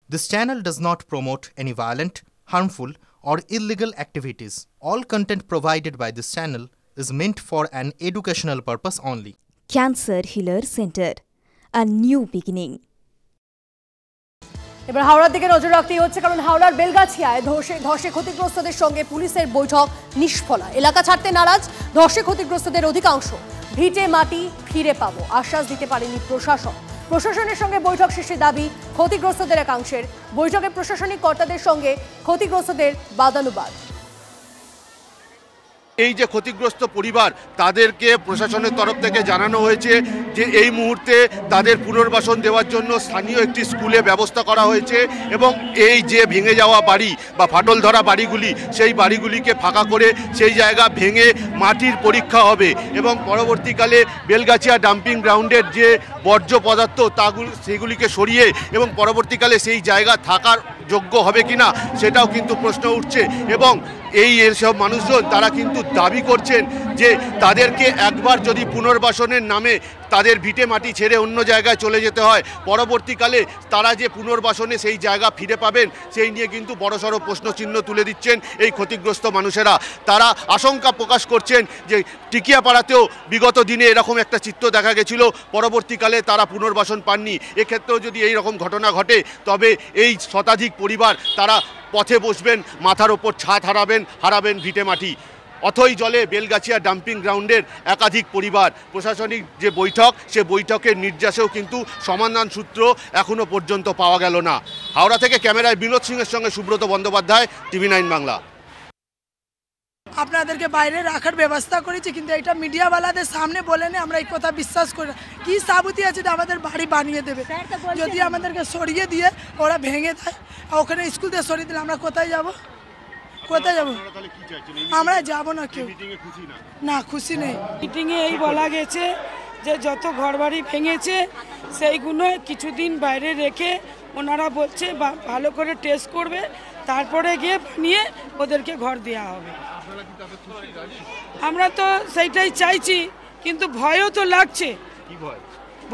This channel does not promote any violent, harmful, or illegal activities. All content provided by this channel is meant for an educational purpose only. Cancer Healer Center, a new beginning. এবার হাওড়ার দিকে নজর রাখতেই হচ্ছে, কারণ হাওড়ার বেলগাছিয়ায় ধসে ক্ষতিগ্রস্তদের সঙ্গে পুলিশের বৈঠক নিষ্ফলা। এলাকা ছাড়তে নারাজ ধসে ক্ষতিগ্রস্তদের অধিকাংশ। ভিটে মাটি ফিরে পাবো আশ্বাস দিতে পারেনি প্রশাসন। প্রশাসনের সঙ্গে বৈঠক শেষে দাবি ক্ষতিগ্রস্তদের একাংশের। বৈঠকে প্রশাসনিক কর্তাদের সঙ্গে ক্ষতিগ্রস্তদের বাদানুবাদ। এই যে ক্ষতিগ্রস্ত পরিবার, তাদেরকে প্রশাসনের তরফ থেকে জানানো হয়েছে যে এই মুহূর্তে তাদের পুনর্বাসন দেওয়ার জন্য স্থানীয় একটি স্কুলে ব্যবস্থা করা হয়েছে এবং এই যে ভেঙে যাওয়া বাড়ি বা ফাটল ধরা বাড়িগুলি, সেই বাড়িগুলিকে ফাঁকা করে সেই জায়গা ভেঙে মাটির পরীক্ষা হবে এবং পরবর্তীকালে বেলগাছিয়া ডাম্পিং গ্রাউন্ডের যে বর্জ্য পদার্থ সেগুলিকে সরিয়ে এবং পরবর্তীকালে সেই জায়গা থাকার যোগ্য হবে কিনা সেটাও কিন্তু প্রশ্ন উঠছে। এবং এইসব মানুষজন তারা কিন্তু দাবি করছেন যে তাদেরকে একবার যদি পুনর্বাসনের নামে তাদের ভিটে মাটি ছেড়ে অন্য জায়গায় চলে যেতে হয়, পরবর্তীকালে তারা যে পুনর্বাসনে সেই জায়গা ফিরে পাবেন সেই নিয়ে কিন্তু বড়সড় প্রশ্নচিহ্ন তুলে দিচ্ছেন এই ক্ষতিগ্রস্ত মানুষেরা। তারা আশঙ্কা প্রকাশ করছেন যে টিকিয়াপাড়াতেও বিগত দিনে এরকম একটা চিত্র দেখা গেছিল, পরবর্তীকালে তারা পুনর্বাসন পাননি। এক্ষেত্রেও যদি এই রকম ঘটনা ঘটে তবে এই শতাধিক পরিবার তারা পথে বসবেন, মাথার ওপর ছাদ হারাবেন ভিটে মাটি। অথই জলে বেলগাছিয়া ডাম্পিং গ্রাউন্ডের একাধিক পরিবার। প্রশাসনিক যে বৈঠক, সে বৈঠকের নির্যাসেও কিন্তু সমাধান সূত্র এখনও পর্যন্ত পাওয়া গেল না। হাওড়া থেকে ক্যামেরায় বিনোদ সিংয়ের সঙ্গে সুব্রত বন্দ্যোপাধ্যায়, TV9 বাংলা। আপনাদেরকে বাইরে রাখার ব্যবস্থা করেছি, কিন্তু এটা মিডিয়াওয়ালাদের সামনে বলে নেই, আমরা এই কথা বিশ্বাস করি না। কি সাবুতি আছে যে আমাদের বাড়ি বানিয়ে দেবে? যদি আমাদেরকে সরিয়ে দিয়ে ওরা ভেঙে দেয়, ওখানে স্কুল থেকে সরিয়ে দিলে আমরা কোথায় যাব? আমরা যাব না, কেউ না খুশি নেই। মিটিংয়ে এই বলা গেছে যে যত ঘরবাড়ি ভেঙেছে সেইগুলো কিছুদিন বাইরে রেখে ওনারা বলছে ভালো করে টেস্ট করবে, তারপরে গিয়ে বানিয়ে ওদেরকে ঘর দেওয়া হবে। আমরা তো সেইটাই চাইছি, কিন্তু ভয়ও তো লাগছে।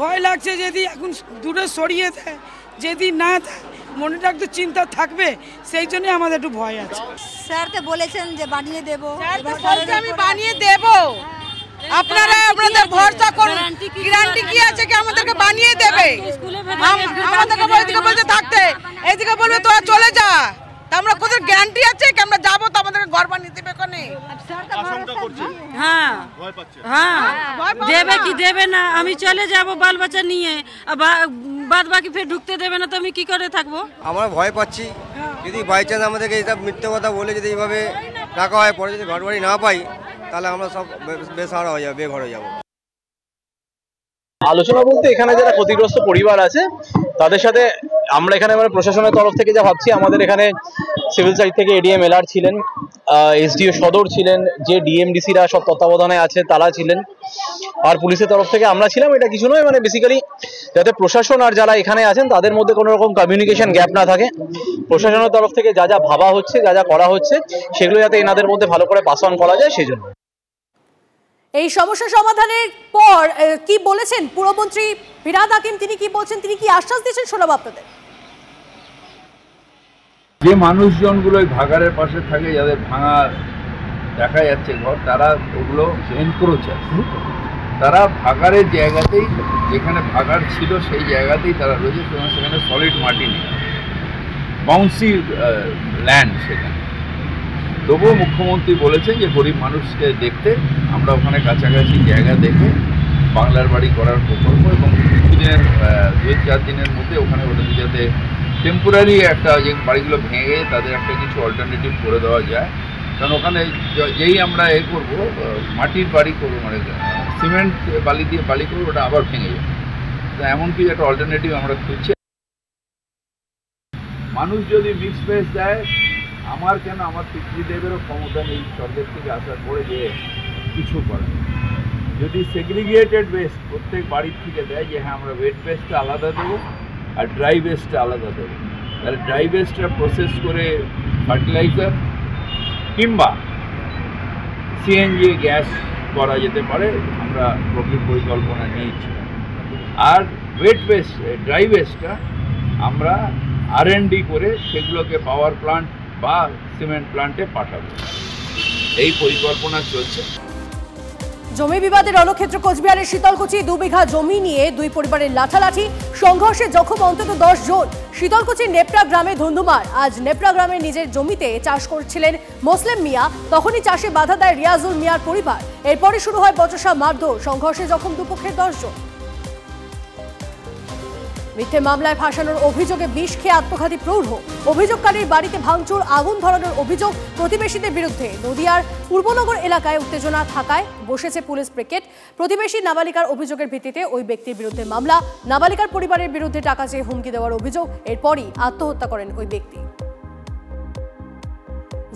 ভয় লাগছে যদি এখন দূরে সরিয়ে দেয়, যদি না দেয় মনেটা একটু চিন্তা থাকবে, সেই জন্য আমাদের একটু ভয় আছে। স্যারকে বলেছেন যে বানিয়ে দেবো, আমি বানিয়ে দেবো, আপনারা আপনাদের ভরসা করুন। গ্যারান্টি কি আছে কি আমাদেরকে বানিয়ে দেবে? আমাদেরকে বলতে থাকতে, এইদিকে বলবে তোরা চলে যা, আমরা কোথাও গ্যারান্টি আছে কি আমরা যাবো তো আমাদেরকে ঘর বানিয়ে দেবে? হ্যাঁ হ্যাঁ দেবে কি দেবে না, আমি চলে যাব বাল বাচ্চা নিয়ে, বাদ বাকি ফের ঢুকতে দেবে না তো আমি কি করে থাকবো? আমরা ভয় পাচ্ছি, যদি বাই চান্স আমাদেরকে এইসব মিথ্যে কথা বলে যদি এইভাবে রাখা হয়, পরে যদি ঘর বাড়ি না পাই তাহলে আমরা সব বেসাহারা হয়ে যাবো, বেঘর হয়ে যাবো। আলোচনা বলতে এখানে যারা ক্ষতিগ্রস্ত পরিবার আছে তাদের সাথে আমরা এখানে প্রশাসনের তরফ থেকে যা ভাবছি, আমাদের এখানে সিভিল সাইড থেকে এডিএম এলআর ছিলেন, এসডিও সদর ছিলেন, যে ডিএমডিসিরা সব তত্ত্বাবধানে আছে তারা ছিলেন, আর পুলিশের তরফ থেকে আমরা ছিলাম। এটা কিছু নয়, বেসিক্যালি যাতে প্রশাসন আর যারা এখানে আছেন তাদের মধ্যে কোনো রকম কমিউনিকেশন গ্যাপ না থাকে। প্রশাসনের তরফ থেকে যা যা ভাবা হচ্ছে, যা যা করা হচ্ছে, সেগুলো যাতে এনাদের মধ্যে ভালো করে পাস অন করা যায় সেই জন্য। এই সমস্যা সমাধানের পর কি বলেছেন পুরমন্ত্রী ফিরহাদ হাকিম? তিনি কি বলছেন, তিনি কি আশ্বাস দিয়েছেন শোনাবো আপনাদের। যে মানুষজনগুলো ভাগাড়ের পাশে থাকে, যাদের ভাঙা দেখা যাচ্ছে ঘর, তারা ওগুলো এনক্রোচার, তারা ভাগাড়ের জায়গাতেই, যেখানে ভাগাড় ছিল সেই জায়গাতেই তারা রয়েছে। সেখানে সলিড মাটি নেই, বাউন্সি ল্যান্ড সেখানে। তবুও মুখ্যমন্ত্রী বলেছেন যে গরিব মানুষকে দেখতে আমরা ওখানে কাছাকাছি জায়গা দেখে বাংলার বাড়ি করার প্রকল্প, এবং কিছুদিনের 2-4 দিনের মধ্যে ওখানে ওদের যাতে টেম্পোরারি একটা যে বাড়িগুলো ভেঙে তাদের একটা কিছু অল্টারনেটিভ করে দেওয়া যায়। কারণ ওখানে যেই আমরা করবো মাটির বাড়ি করবো, সিমেন্ট বালি দিয়ে বালি করবো, ওটা আবার ভেঙে যাবে। তো এমনকি একটা অল্টারনেটিভ আমরা খুঁজছি। মানুষ যদি মিক্স বেস দেয়, আমার কেন আমার পিতৃদেবেরও ক্ষমতা নেই স্বর্গের থেকে আসার পরে যে কিছু করা। যদি সেগ্রিগেটেড বেস্ট প্রত্যেক বাড়ির থেকে দেয় যে হ্যাঁ আমরা ওয়েট বেসটা আলাদা দেবো আর ড্রাই বেসটা আলাদা দেবো, তাহলে ড্রাই বেসটা প্রসেস করে ফার্টিলাইজার কিংবা সিএনজি গ্যাস করা যেতে পারে, আমরা প্রকৃত পরিকল্পনা নিয়েছি। আর ওয়েট বেস ড্রাই বেসটা আমরা R&D করে সেগুলোকে পাওয়ার প্লান্ট বা সিমেন্ট প্লান্টে পাঠাবে, এই পরিকল্পনা চলছে। জমি বিবাদের রণক্ষেত্র কোচবিহারের শীতলকুচি 2 বিঘা জমি নিয়ে দুই পরিবারের লাঠালাঠি, সংঘর্ষে জখম অন্তত 10 জন। শীতলকুচির নেপড়া গ্রামে ধুন্ধুমার। আজ নেপড়া গ্রামে নিজের জমিতে চাষ করছিলেন মোসলেম মিয়া, তখনই চাষে বাধা দেয় রিয়াজুল মিয়ার পরিবার। এরপরই শুরু হয় বচসা মারধর, সংঘর্ষে জখম দুপক্ষের 10 জন। মিথ্যে মামলায় ফাঁসানোর অভিযোগে বিষ খেয়ে আত্মঘাতী প্রৌঢ়। অভিযোগকারীর বাড়িতে ভাঙচুর, আগুন ধরানোর অভিযোগ প্রতিবেশীদের বিরুদ্ধে। নদিয়ার পূর্বনগর এলাকায় উত্তেজনা থাকায় বসেছে পুলিশ ব্রিগেড। প্রতিবেশী নাবালিকার অভিযোগের ভিত্তিতে ওই ব্যক্তির বিরুদ্ধে মামলা। নাবালিকার পরিবারের বিরুদ্ধে টাকা চেয়ে হুমকি দেওয়ার অভিযোগ। এরপরই আত্মহত্যা করেন ওই ব্যক্তি।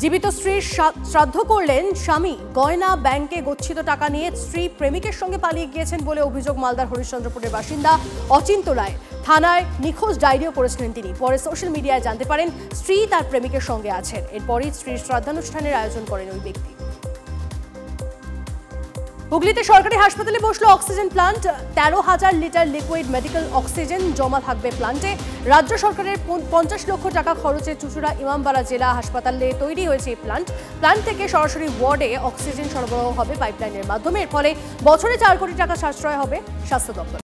জীবিত স্ত্রীর শ্রাদ্ধ করলেন স্বামী। গয়না, ব্যাংকে গচ্ছিত টাকা নিয়ে স্ত্রী প্রেমিকের সঙ্গে পালিয়ে গিয়েছেন বলে অভিযোগ মালদার হরিশ্চন্দ্রপুরের বাসিন্দা অচিন্ত রায়। থানায় নিখোঁজ ডায়েরিও করেছিলেন তিনি। পরে সোশ্যাল মিডিয়ায় জানতে পারেন স্ত্রী তার প্রেমিকের সঙ্গে আছেন। এরপরই স্ত্রীর শ্রাদ্ধানুষ্ঠানের আয়োজন করেন ওই ব্যক্তি। হুগলিতে সরকারি হাসপাতালে বসলো oxygen plant. 13,000 litre liquid medical oxygen জমা থাকবে প্লান্টে। রাজ্য সরকারের 50 লক্ষ টাকা খরচে চুঁচুড়া ইমামবাড়া জেলা হাসপাতালে তৈরি হয়েছে এই প্লান্ট থেকে সরাসরি ওয়ার্ডে অক্সিজেন সরবরাহ হবে পাইপলাইনের মাধ্যমে। এর ফলে বছরে 4 কোটি টাকা সাশ্রয় হবে স্বাস্থ্য দপ্তর।